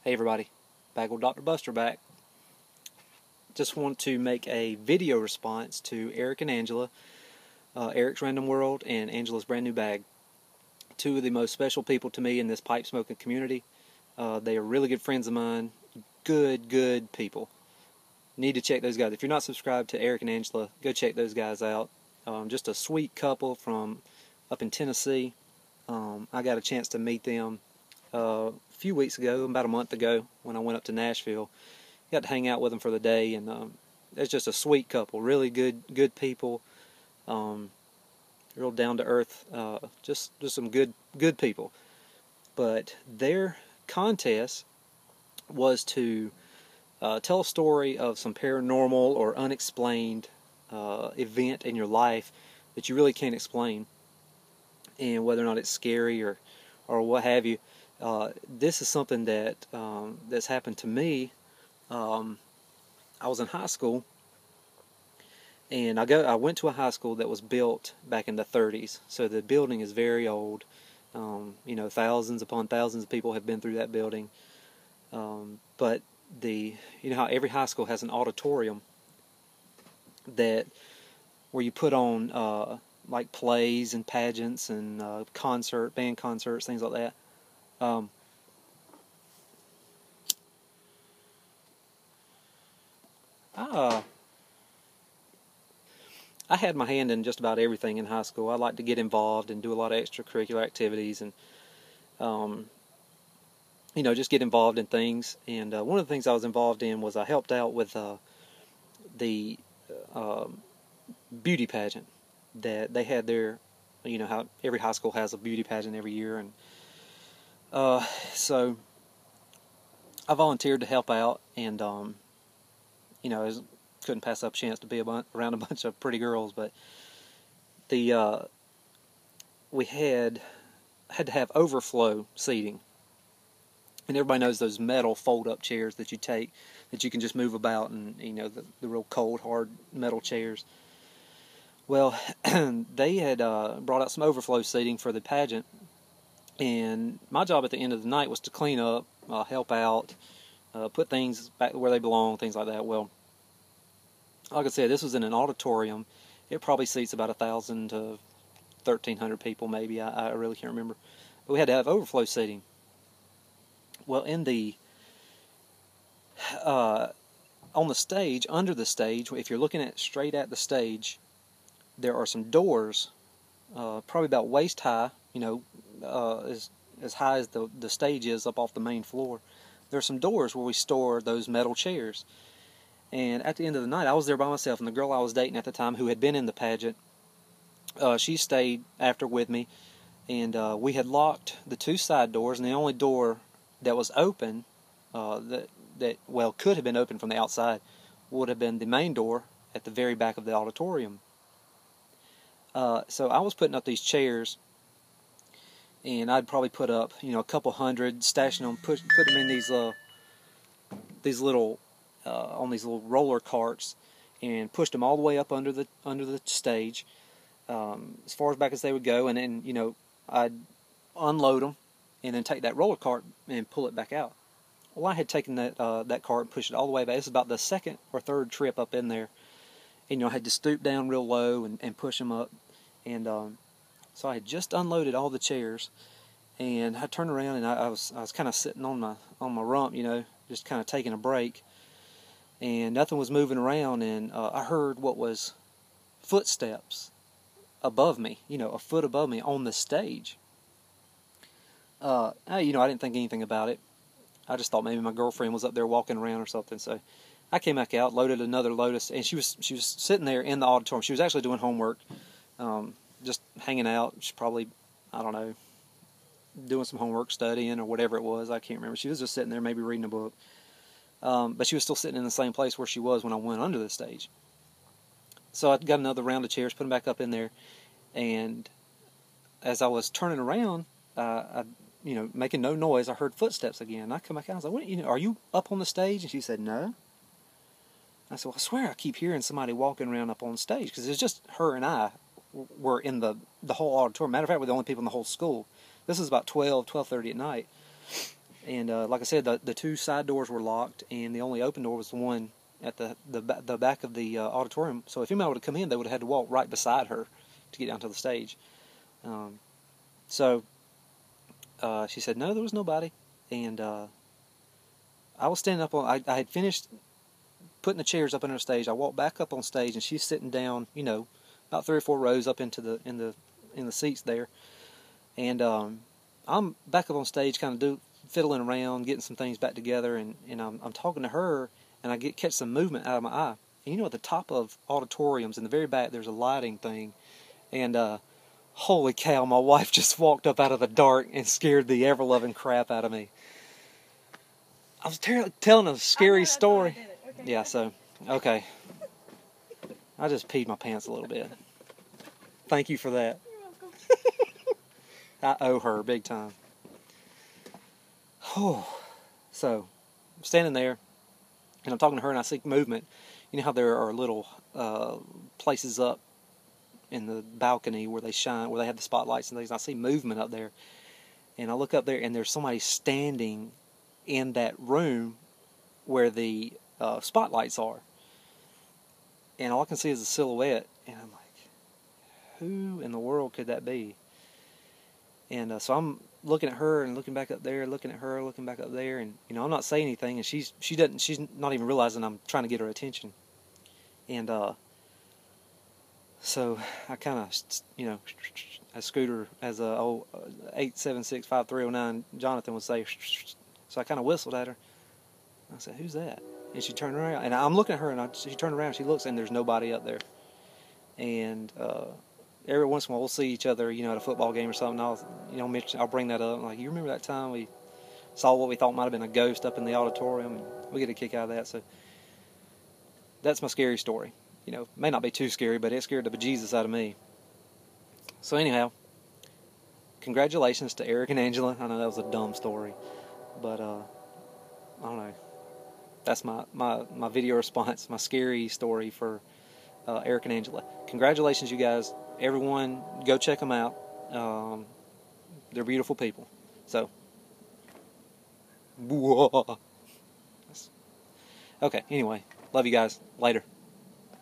Hey everybody, Bagel Dr. Buster back. Just want to make a video response to Eric and Angela, Eric's Random World and Angela's brand new bag. Two of the most special people to me in this pipe smoking community. They are really good friends of mine. Good people. Need to check those guys. If you're not subscribed to Eric and Angela, go check those guys out. Just a sweet couple from up in Tennessee. I got a chance to meet them a few weeks ago, about a month ago, when I went up to Nashville. Got to hang out with them for the day, and it's just a sweet couple. Really good people. Real down to earth. Just some good people. But their contest was to tell a story of some paranormal or unexplained event in your life that you really can't explain, and whether or not it's scary or what have you. This is something that that's happened to me. I was in high school, and I went to a high school that was built back in the 30s, so the building is very old. Thousands upon thousands of people have been through that building. But you know how every high school has an auditorium where you put on like plays and pageants and band concerts, things like that. I had my hand in just about everything in high school. I liked to get involved and do a lot of extracurricular activities, and just get involved in things. And one of the things I was involved in was I helped out with the beauty pageant that they had there. You know how every high school has a beauty pageant every year, and so I volunteered to help out, and couldn't pass up a chance to be around a bunch of pretty girls. But we had to have overflow seating, and everybody knows those metal fold-up chairs that you take that you can just move about, and the real cold, hard metal chairs. Well, they had brought out some overflow seating for the pageant, and my job at the end of the night was to clean up, help out, put things back where they belong, things like that. Well, like I said, this was in an auditorium. It probably seats about 1,000 to 1,300 people, maybe. I really can't remember. But we had to have overflow seating. Well, on the stage, under the stage, if you're looking straight at the stage, there are some doors, probably about waist high, as high as the stage is up off the main floor. There are some doors where we store those metal chairs. And at the end of the night, I was there by myself, and the girl I was dating at the time, who had been in the pageant, she stayed after with me, and we had locked the two side doors, and the only door that was open, that could have been open from the outside, would have been the main door at the very back of the auditorium. So I was putting up these chairs, and I'd probably put up, a couple hundred, stashing them, put them in these little on these little roller carts, and pushed them all the way up under the stage, as far as back as they would go, and then I'd unload them, and then take that roller cart and pull it back out. Well, I had taken that cart and pushed it all the way back. This was about the second or third trip up in there, and I had to stoop down real low and push them up, and so I had just unloaded all the chairs, and I turned around, and I was kind of sitting on my rump, just kind of taking a break, and nothing was moving around, and I heard what was footsteps above me, a foot above me on the stage. I didn't think anything about it. I just thought maybe my girlfriend was up there walking around or something. So I came back out, loaded another Lotus, and she was sitting there in the auditorium. She was actually doing homework, just hanging out. She's probably, I don't know, doing some homework, studying, or whatever it was. I can't remember. She was just sitting there, maybe reading a book. But she was still sitting in the same place where she was when I went under the stage. So I got another round of chairs, put them back up in there, and as I was turning around, making no noise, I heard footsteps again. I come back out, I was like, are you up on the stage? And she said, no. I said, well, I swear I keep hearing somebody walking around up on stage, because it's just her and I were in the whole auditorium. Matter of fact, we're the only people in the whole school. This is about 12:30 at night. And like I said, the two side doors were locked, and the only open door was the one at the back of the auditorium. So if anybody would have come in, they would have had to walk right beside her to get down to the stage. So she said, no, there was nobody. And I was standing up on, I had finished putting the chairs up on the stage. I walked back up on stage, and she's sitting down, you know, about 3 or 4 rows up into in the seats there. And I'm back up on stage, kind of fiddling around, getting some things back together, and I'm talking to her, and I catch some movement out of my eye. And you know, at the top of auditoriums in the very back, there's a lighting thing, and holy cow, my wife just walked up out of the dark and scared the ever-loving crap out of me. I was telling a scary story. Okay. Yeah, so, okay. I just peed my pants a little bit. Thank you for that. You're welcome. I owe her big time. So, I'm standing there, and I'm talking to her, and I see movement. You know how there are little places up in the balcony where they shine, where they have the spotlights and things. I see movement up there, and I look up there, and there's somebody standing in that room where the spotlights are, and all I can see is a silhouette, and I'm like, who in the world could that be? And so I'm looking at her and looking back up there, looking at her, looking back up there, and you know, I'm not saying anything, and she's not even realizing I'm trying to get her attention. And so I kind of, you know, I scoot her, as a old 876-5309 Jonathan would say. So I kind of whistled at her. I said, "Who's that?" And she turned around, and I'm looking at her, and she turned around, she looks, and there's nobody up there. And every once in a while we'll see each other, you know, at a football game or something. I'll bring that up. I'm like, you remember that time we saw what we thought might have been a ghost up in the auditorium? And we get a kick out of that. So that's my scary story. You know, may not be too scary, but it scared the bejesus out of me. So anyhow, congratulations to Eric and Angela. I know that was a dumb story, but I don't know. That's my video response, my scary story for Eric and Angela. Congratulations, you guys. Everyone, go check them out. They're beautiful people. So, okay, anyway, love you guys. Later.